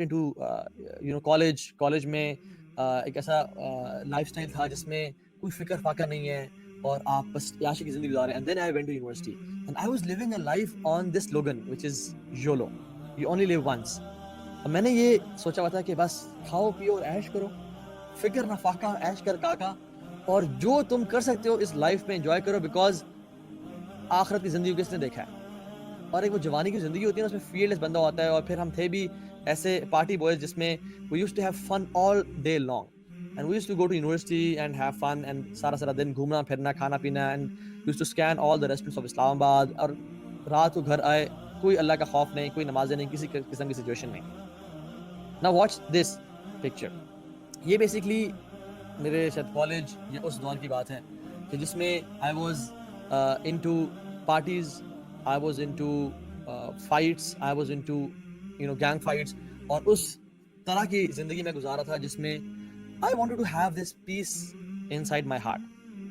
into college میں ایک ایسا لائف اسٹائل تھا جس میں کوئی فکر فاقہ نہیں ہے اور آپ بس عیاشی کی زندگی گزار رہے ہیں. And then I went to university and I was living a life on this slogan which is YOLO, you only live once. اب میں نے یہ سوچا ہوا تھا کہ بس کھاؤ پیو اور عیش کرو, فکر نہ فاقہ, عیش کر کاکا, اور جو تم کر سکتے ہو اس لائف میں انجوائے کرو, بیکاز آخرت کی زندگی کس نے دیکھا ہے. اور ایک وہ جوانی کی زندگی ہوتی ہے نا, اس میں فیلڈ لیس بندہ ہوتا ہے. اور پھر ہم تھے بھی ایسے پارٹی بوائز جس میں we used to have fun all day long and we used to go to university and have fun and سارا دن گھومنا پھرنا کھانا پینا, and we used to scan all the restaurants of اسلام آباد. اور رات کو گھر آئے, کوئی اللہ کا خوف نہیں, کوئی نمازیں نہیں, کسی قسم کی سچویشن نہیں. Now watch this picture. یہ بیسکلی میرے شاید کالج یا اس دور کی بات ہے کہ جس میں I was into parties, I was into fights, I was into gang fights, اور اس طرح کی زندگی میں گزارا تھا جس میں I wanted to have this peace inside my heart.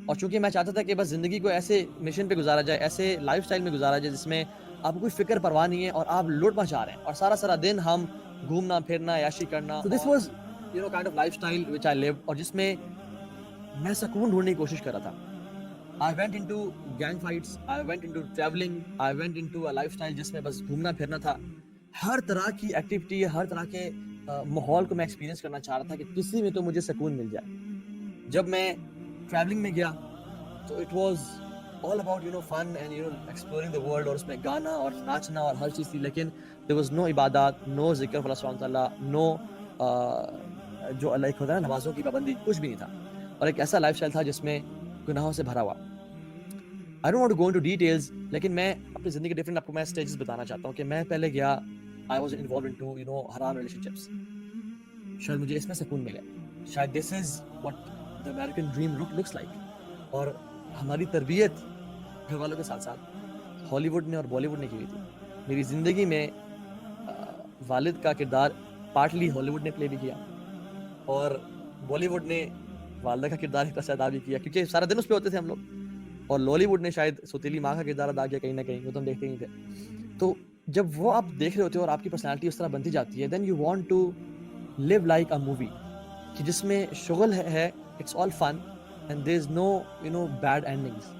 اور چونکہ میں چاہتا تھا کہ بس زندگی کو ایسے مشن پہ گزارا جائے, ایسے لائف اسٹائل میں گزارا جائے جس میں آپ کو کوئی فکر پرواہ نہیں ہے اور آپ لوٹ مچا رہے ہیں اور سارا دن ہم گھومنا پھرنا عیاشی کرنا. So this was kind of lifestyle which I lived, اور جس میں میں سکون ڈھونڈنے کی کوشش کر رہا تھا. I went into gang fights, I went into traveling, I went into a lifestyle جس میں بس گھومنا پھرنا تھا. ہر طرح کی ایکٹیویٹی, ہر طرح کے ماحول کو میں ایکسپیرینس کرنا چاہ رہا تھا کہ کسی میں تو مجھے سکون مل جائے. جب میں ٹریولنگ میں گیا تو it was all about fun and exploring the world, اور اس میں گانا اور ناچنا اور ہر چیز تھی, لیکن there was no عبادات, no ذکر اللہ سبحانہ تعالیٰ, no جو اللہ ایک ہوتا ہے نا نمازوں کی پابندی, کچھ بھی نہیں تھا. اور ایک ایسا لائف اسٹائل تھا جس میں گناہوں سے بھرا ہوا. I don't want to go into details, لیکن میں اپنی زندگی کے ڈفرینٹ آپ کو میں اسٹیجز بتانا چاہتا ہوں کہ میں پہلے گیا, I was involved into حرام relationships. شاید مجھے اس میں سکون ملے, شاید this is what the American dream looks like. اور ہماری تربیت گھر والوں کے ساتھ ساتھ ہالی ووڈ نے اور بالی ووڈ نے کی ہوئی تھی. میری زندگی میں والد کا کردار پارٹلی ہالی ووڈ نے پلے بھی کیا, اور بالی ووڈ نے والدہ کا کردار ایک طرح سے ادا بھی کیا, کیونکہ سارا دن اس پہ ہوتے تھے ہم لوگ. اور لالی ووڈ نے شاید سوتیلی ماں کا کردار ادا کیا کہیں نہ کہیں, وہ تو ہم دیکھتے ہی تھے. تو جب وہ آپ دیکھ رہے ہوتے ہو اور آپ کی پرسنالٹی اس طرح بنتی جاتی ہے, then you want to live like a movie, کہ جس میں شغل ہے, it's all fun and there is no bad endings.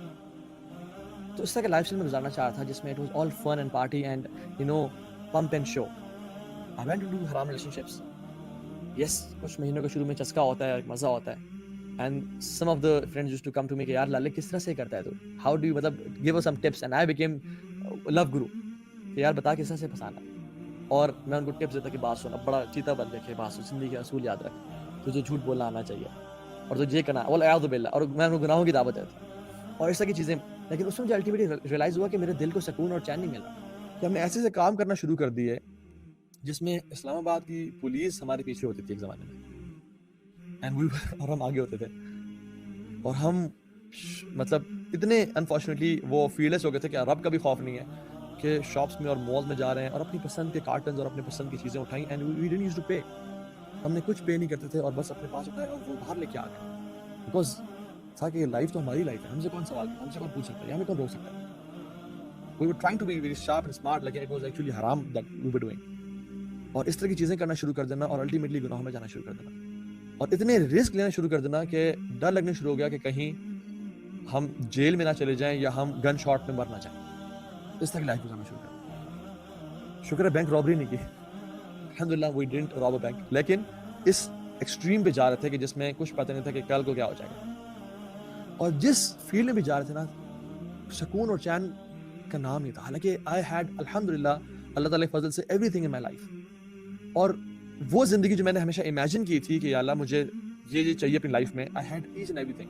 تو اس طرح کے لائف اسٹائل میں گزارنا چاہ رہا تھا جس میں it was all fun and party and pomp and show. I went to do حرام ریلیشن شپس. یس, کچھ مہینوں کے شروع میں چسکا ہوتا ہے, مزہ ہوتا ہے. And some of the friends used to come to me کہ یار لالے کس طرح سے کرتا ہے تو, how do you مطلب give us some tips, and I became love guru کہ یار بتا کس طرح سے پھنسانا. اور میں ان کو ٹپس دیتا کہ بات سن, اب بڑا چیتا بن دیکھے, بات سن, زندگی کے اصول یاد رکھ, تجھے جھوٹ بولنا آنا چاہیے, اور تجھے یہ کرنا والعیاذ باللہ, اور میں ان کو گناہوں کی دعوت دیتا اور اس طرح کی چیزیں. لیکن اس میں مجھے الٹیمیٹلی ریئلائز ہوا کہ میرے دل کو سکون اور چین نہیں مل رہا, کہ ہم نے ایسے سے کام کرنا شروع کر دیے جس میں اسلام آباد کی پولیس ہمارے پیچھے ہوتی تھی ایک زمانے میں, اور ہم آگے ہوتے تھے. اور ہم مطلب اتنے انفارچونیٹلی وہ فیلڈلیس ہو گئے تھے کہ رب کا بھی خوف نہیں ہے کہ شاپس میں اور مال میں جا رہے ہیں اور اپنی پسند کے کارٹنز اور اپنی پسند کی چیزیں اٹھائیں, and we didn't use to pay. ہم نے کچھ پے نہیں کرتے تھے اور بس اپنے پاس اٹھایا اور وہ باہر لے کے آ گئے, بیکاز تھا کہ یہ لائف تو ہماری لائف ہے, ہم سے کون سوال, ہم سے کون پوچھ سکتا ہے, ہمیں کون روک سکتا ہے. We were trying to be very sharp and smart, لیکن it was actually haram that we were doing. اور اس طرح کی چیزیں کرنا شروع کر دینا اور الٹیمیٹلی گناہوں میں جانا شروع کر دینا, اور اتنے رسک لینا شروع کر دینا کہ ڈر لگنے شروع ہو گیا کہ کہیں ہم جیل میں نہ چلے جائیں یا ہم گن شاٹ میں مر نہ جائیں. اس طرح کی لائف گزارنا شروع کر. شکر ہے بینک رابری نہیں کی, الحمدللہ we didn't rob a bank, لیکن اس ایکسٹریم پہ جا رہے تھے کہ جس میں کچھ پتہ نہیں تھا کہ کل کو کیا ہو جائے گا. اور جس فیلڈ میں بھی جا رہے تھے نا, سکون اور چین کا نام نہیں تھا, حالانکہ I had الحمدللہ اللہ تعالیٰ کے فضل سے everything in my life. اور وہ زندگی جو میں نے ہمیشہ امیجن کی تھی کہ یا اللہ مجھے یہ چاہیے اپنی لائف میں, I had each and everything,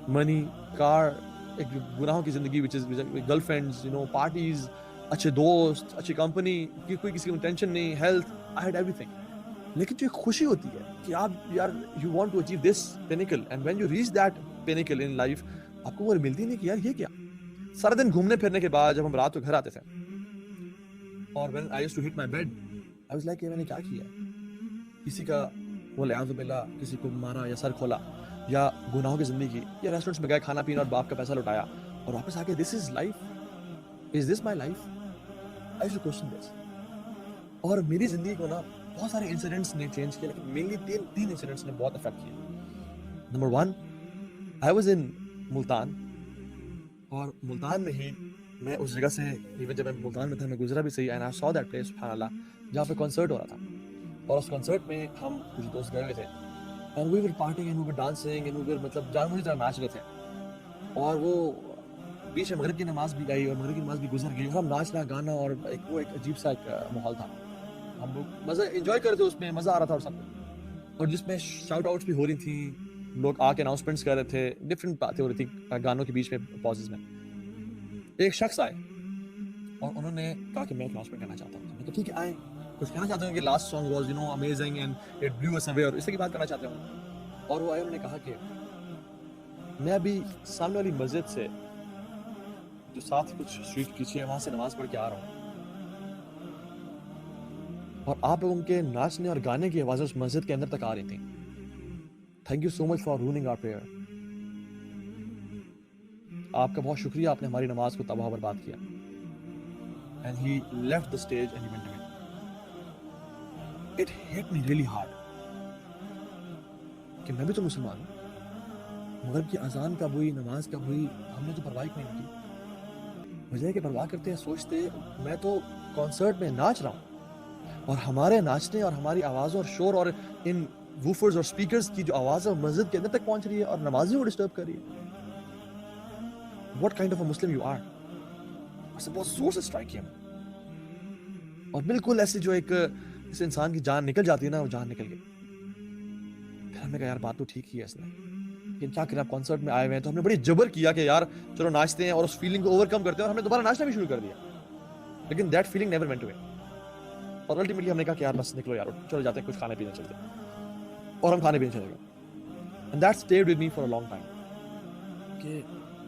منی, کار, ایک گناہوں کی زندگی which is girl friends, parties, اچھے دوست, اچھی کمپنی, کوئی کسی کو ٹینشن نہیں, ہیلتھ, I had everything. لیکن جو ایک خوشی ہوتی ہے کہ آپ یار you want to achieve this pinnacle, and when you reach that pinnacle in life, آپ کو وہ ملتی نہیں کہ یار یہ کیا. سارا دن گھومنے پھرنے کے بعد جب ہم رات کو گھر آتے تھے, اور when I used to hit my bed, I was like, یہ میں نے کیا کیا, کسی کا والعیاذ باللہ کسی کو مارا یا سر کھولا یا گناہوں کی زندگی, یا ریسٹورینٹس میں گئے کھانا پینا اور باپ کا پیسہ لٹایا اور واپس آ کے this is life, is this my life? I used to question this. اور میری زندگی کو نا بہت سارے انسیڈنٹس نے چینج کیا, لیکن مینلی تین انسیڈنٹس نے بہت افیکٹ کیا. Number 1, I was in Multan, اور ملتان میں ہی میں اس جگہ سے, ایون جب میں ملتان میں تھا میں گزرا بھی صحیح, and I so that place سبحان اللہ, جہاں پہ کنسرٹ ہو رہا تھا. اور اس کنسرٹ میں ہم کچھ دوست گئے ہوئے تھے, and we were partying and we were dancing and we were مطلب جان مجھے طرح ناچ رہے تھے. اور وہ بیچ میں مغرب کی نماز بھی گئی اور مغرب کی نماز بھی گزر گئی, اور ہم ناچنا گانا, اور وہ ایک عجیب سا ایک ماحول تھا. ہم لوگ مزہ انجوائے کر رہے تھے, اس میں مزہ آ رہا تھا اور سب, اور جس میں شاؤٹ آؤٹس بھی ہو رہی تھیں, لوگ آ کے اناؤنسمنٹس کر رہے تھے, ڈفرینٹ باتیں ہو رہی تھی گانوں کے بیچ میں پازز میں. ایک شخص آئے اور انہوں نے کہا کہ میں ایک اناؤنسمنٹ کرنا چاہتا ہوں. میں تو ٹھیک ہے, آئیں, کچھ کہنا چاہتے ہیں کہ last song was amazing and it blew us away, اور اس کی بات کرنا چاہتے ہوں. اور وہ آئے, انہوں نے کہا کہ میں ابھی سامنے والی مسجد سے جو ساتھ ہی کچھ اسٹریٹ پیچھے ہے وہاں سے نماز پڑھ کے آ رہا ہوں, اور آپ لوگوں کے ناچنے اور گانے کی آوازیں اس مسجد کے اندر تک آ رہی تھیں. Thank you so much for running our prayer. آپ کا بہت شکریہ, آپ نے ہماری نماز کو تباہ و برباد کیا. And he left the stage and he went away. It hit me really hard کہ میں بھی تو مسلمان ہوں, مغرب کی اذان کب ہوئی, نماز کب ہوئی, ہم نے تو پرواہ نہیں کی. وجہ کہ پرواہ کرتے ہیں, سوچتے میں تو کنسرٹ میں ناچ رہا ہوں, اور ہمارے ناچنے اور ہماری آوازوں اور شور اور ان ووفرز اور سپیکرز کی جو آواز ہے مسجد کے اندر تک پہنچ رہی ہے اور نمازیوں کو ڈسٹرب کر رہی ہے. What kind of a Muslim you are? اسے بہت زور سے اسٹرائک کیا, اور بالکل ایسے جو ایک اس انسان کی جان نکل جاتی ہے نا, وہ جان نکل گئی. پھر ہم نے کہا یار بات تو ٹھیک ہی ہے اس نے, لیکن کیا کریں, آپ کنسرٹ میں آئے ہوئے ہیں. تو ہم نے بڑی جبر کیا کہ یار چلو ناچتے ہیں اور اس فیلنگ کو اوور کم کرتے ہیں, اور ہم نے دوبارہ ناچنا بھی شروع کر دیا. لیکن that feeling never went away, اور الٹیمیٹلی ہم نے کہا کہ یار بس نکلو یار, چلو جاتے ہیں, کچھ کھانے پینے چلتے ہیں. اور ہم کھانے پینے چلے گئے. And that stayed with me for a long time کہ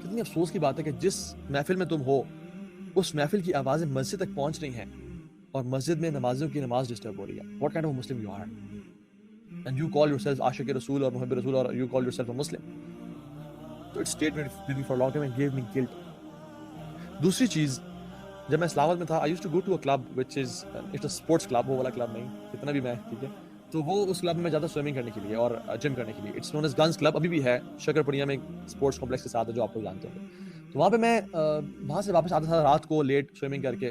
کتنی افسوس کی بات ہے کہ جس محفل میں تم ہو اس محفل کی آوازیں مسجد تک پہنچ رہی ہیں, اور مسجد میں نمازیوں کی نماز ڈسٹرب ہو رہی ہے. What kind of a Muslim you are? And you call yourself عاشق رسول اور محب رسول, اور you call yourself a Muslim. So it stayed with me for a long time and gave me guilt. دوسری چیز, جب میں اسلام آباد میں تھا, I used to go to a club which is it's a sports club, وہ والا club نہیں, اتنا بھی میں, ٹھیک ہے, تو وہ اس کلب میں جاتا سوئمنگ کرنے کے لیے اور جم کرنے کے لیے. It's known as guns club, ابھی بھی ہے شکر پڑیا میں, اسپورٹس کمپلیکس کے ساتھ ہے جو آپ لوگ جانتے ہوں. تو وہاں پہ میں وہاں سے واپس آتا تھا رات کو لیٹ سوئمنگ کر کے.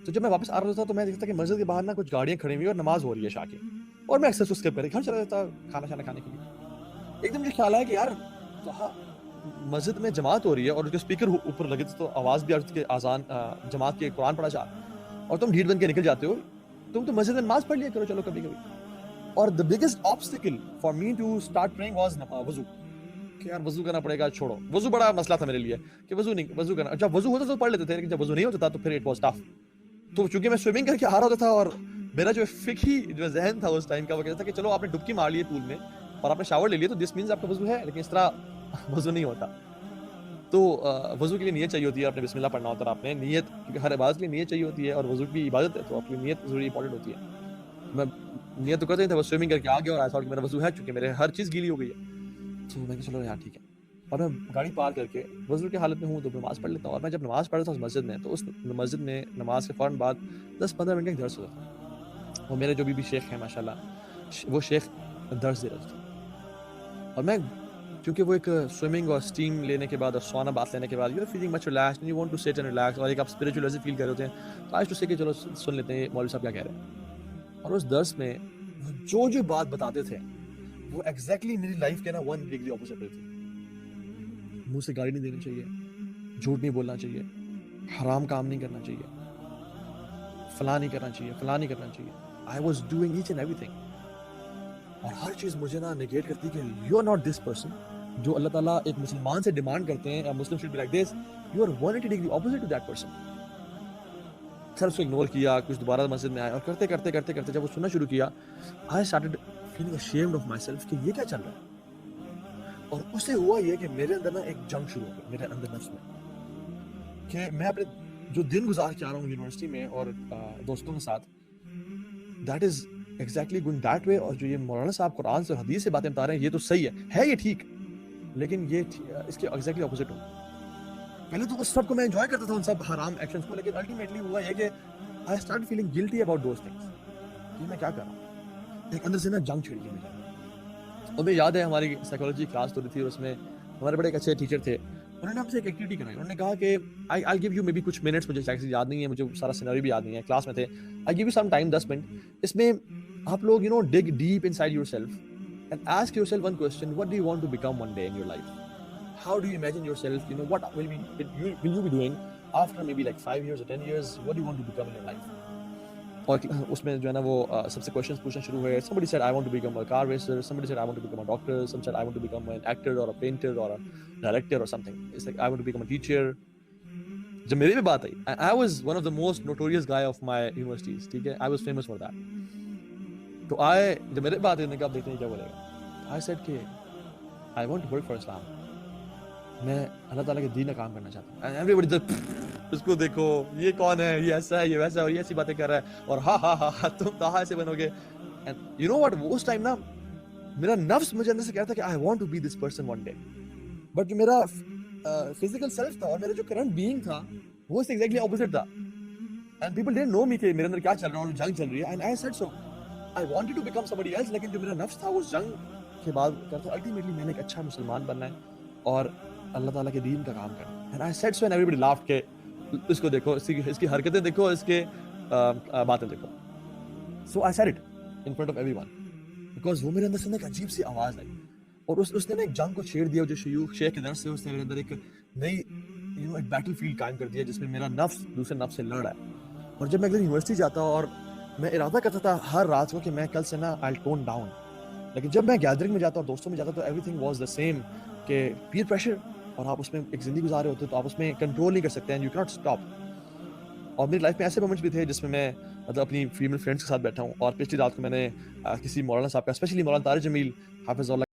تو جب میں واپس آ رہا تھا تو میں دیکھتا کہ مسجد کے باہر نا کچھ گاڑیاں کھڑی ہوئی اور نماز ہو رہی ہے عشاء کی, اور میں اکثر اسکپ کر کے گھر چلا جاتا کھانا شانا کھانے کے لیے. ایک دم مجھے خیال آیا کہ یار مسجد میں جماعت ہو رہی ہے اور جو اسپیکر اوپر لگے تھے تو آواز بھی آ رہی تھی کہ اذان جماعت کے قرآن پڑھا جا, اور تم ڈھیٹ بن کے نکل جاتے ہو. تم تو مسجد میں نماز پڑھ لیا کرو چلو کبھی کبھی. اور the biggest obstacle for me to start praying was وضو, کہ یار وضو کرنا پڑے گا, چھوڑو وضو, بڑا مسئلہ تھا میرے لیے کہ وضو کرنا. جب وضو ہوتا تو پڑھ لیتے تھے, لیکن جب وضو نہیں ہوتا تھا تو پھر it was tough. تو چونکہ میں سوئمنگ کر کے آ رہا ہوتا تھا, اور میرا جو فقہی جو ذہن تھا اس ٹائم کا, وہ کہتا تھا کہ چلو آپ نے ڈبکی مار لی پول میں اور آپ نے شاور لے لیا تو دس مینز آپ کا وضو ہے, لیکن اس طرح وضو نہیں ہوتا. تو وضو کے لیے نیت چاہیے ہوتی ہے, آپ نے بسم اللہ پڑھنا ہوتا ہے, آپ نے نیت, کیونکہ ہر عبادت کے لیے نیت چاہیے ہوتی ہے, اور وضو کی عبادت ہے تو آپ کی نیت ضروری امپورٹنٹ ہوتی ہے. میں نیت تو کرتا نہیں تھا, بس سوئمنگ کر کے آ گیا اور ایسا کہ میرا وضو ہے, چونکہ میرے ہر چیز گیلی ہو گئی ہے. تو میں کہ چلو یار ٹھیک ہے, اور میں گاڑی پار کر کے وضو کی حالت میں ہوں تو نماز پڑھ لیتا ہوں. اور میں جب نماز پڑھ رہا تھا اس مسجد میں, تو اس مسجد میں نماز کے فوراً بعد 10-15 منٹ کا درس ہوتا تھا, اور میرے جو بھی شیخ ہیں ماشاء اللہ, وہ شیخ درس دے رہے تھے. اور میں کیونکہ وہ ایک سوئمنگ اور اسٹیم لینے کے بعد اور سونا بات لینے کے بعد you are feeling much relaxed and you want to sit and relax, اور ایک آپ اسپرچوئل ایسے فیل کر رہے ہوتے ہیں, تو آج تو سے کہ چلو سن لیتے ہیں مولوی صاحب کیا کہہ رہے ہیں. اور اس درس میں جو بات بتاتے تھے وہ ایگزیکٹلی میری لائف کے نا 1 ڈگری اپوزٹ تھی. منہ سے گالی نہیں دینی چاہیے, جھوٹ نہیں بولنا چاہیے, حرام کام نہیں کرنا چاہیے, فلاں نہیں کرنا چاہیے, فلاں نہیں کرنا چاہیے. I was doing each and everything, اور ہر چیز مجھے نا نیگیٹ کرتی کہ you are not this person جو اللہ تعالیٰ ایک مسلمان سے ڈیمانڈ کرتے ہیں, Muslim should be like this, you are 180 degree opposite to that person. Sir اس کو اگنور کیا, کچھ دوبارہ مسجد میں آیا, اور کرتے کرتے کرتے کرتے جب وہ سننا شروع کیا, I started feeling ashamed of myself کہ یہ کیا چل رہا ہے. اور اس سے ہوا یہ کہ میرے اندر نا ایک جنگ شروع ہو گیا میرے اندر نفس میں, کہ میں اپنے جو دن گزار کے آ رہا ہوں یونیورسٹی میں اور دوستوں کے ساتھ, that is exactly going that way. اور جو یہ مولانا صاحب قرآن سے حدیث سے باتیں بتا رہے ہیں یہ تو صحیح ہے یہ ٹھیک, لیکن یہ اس کے ایگزیکٹلی اپوزٹ ہوں. پہلے تو اس سب کو میں انجوائے کرتا تھا, ان سب حرام ایکشنز کو, لیکن الٹیمیٹلی ہوا یہ کہ I start feeling guilty about those things. کہ میں کیا کر رہا ہوں. ایک اندر سے نا جنگ چھڑ گئی میرے. اور مجھے یاد ہے ہماری سائیکالوجی کلاس ہو رہی تھی اور اس میں ہمارے بڑے ایک اچھے ٹیچر تھے. انہوں نے ہم سے ایک ایکٹیویٹی کرائی. انہوں نے کہا کہ آئی گیو یو مے بی کچھ منٹس, مجھے ایگزیکٹلی یاد نہیں ہے, مجھے سارا سینیریو بھی یاد نہیں ہے, کلاس میں تھے. I give you some time 10 minute. اس میں آپ لوگ dig deep inside yourself and ask yourself one question, what do you want to become one day in your life. How do you imagine yourself, what will you be doing after maybe like 5 years or 10 years, what do you want to become in your life. اور اس میں جو ہے نا وہ سب سے questions پوچھنا شروع ہوئے. somebody said I want to become a car racer, somebody said I want to become a doctor, some said I want to become an actor or a painter or a director or something. It's like I want to become a teacher. جب میرے بھی بات آئی, I was one of the most notorious guy of my universities, ٹھیک ہے, I was famous for that. تو جب میرے بات آئی, نے کہا دیکھتے ہیں کیا بولے گا. I said کہ I want to work for Islam. میں اللہ تعالیٰ کے دین کا کام کرنا چاہتا ہوں. And everybody just اس کو دیکھو, یہ کون ہے, یہ ایسا ہے, یہ ویسا ہے, اور یہ ایسی باتیں کر رہا ہے, اور ہاں تم کہاں ایسے بنو گے. And you know what, اس ٹائم نا میرا نفس مجھے اندر سے کہتا تھا کہ I want to be this person one day. But جو میرا physical self تھا اور میرا جو current being تھا وہ اس سے exactly opposite تھا. And people didn't know me کہ میرے اندر کیا چل رہا ہے اور جنگ چل رہی ہے. And I said so. I wanted to become somebody else, لیکن جو میرا نفس تھا وہ اس جنگ کے بعد کرتا ultimately میں نے ایک اچھا مسلمان بننا ہے اور اللہ تعالیٰ کے دین کا کام کرنا. And I said so and everybody laughed کہ اس کو دیکھو, اس کی حرکتیں دیکھو, اس کے باتیں دیکھو. So I said it in front of everyone because وہ میرے اندر سے ایک عجیب سی آواز آئی اور اس نے ایک جنگ کو چھیڑ دیا. جو شیخ کے درس سے اس نے میرے اندر ایک نئی ایک بیٹل فیلڈ قائم کر دیا جس میں میرا نفس دوسرے نفس سے لڑ رہا ہے. اور جب میں اگلی یونیورسٹی جاتا اور میں ارادہ کرتا تھا ہر رات کو کہ میں کل سے نا I'll tone down, لیکن جب میں گیدرنگ میں جاتا اور دوستوں میں جاتا تو everything was the same کہ peer pressure, اور آپ اس میں ایک زندگی گزارے ہوتے تو آپ اس میں کنٹرول نہیں کر سکتے ہیں, یو کینٹ اسٹاپ. اور میری لائف میں ایسے مومنٹس بھی تھے جس میں میں مطلب اپنی فیمیل فرینڈس کے ساتھ بیٹھا ہوں. اور پچھلی رات کو میں نے کسی مولانا صاحب کا, اسپیشلی مولانا طارق جمیل حافظ اللہ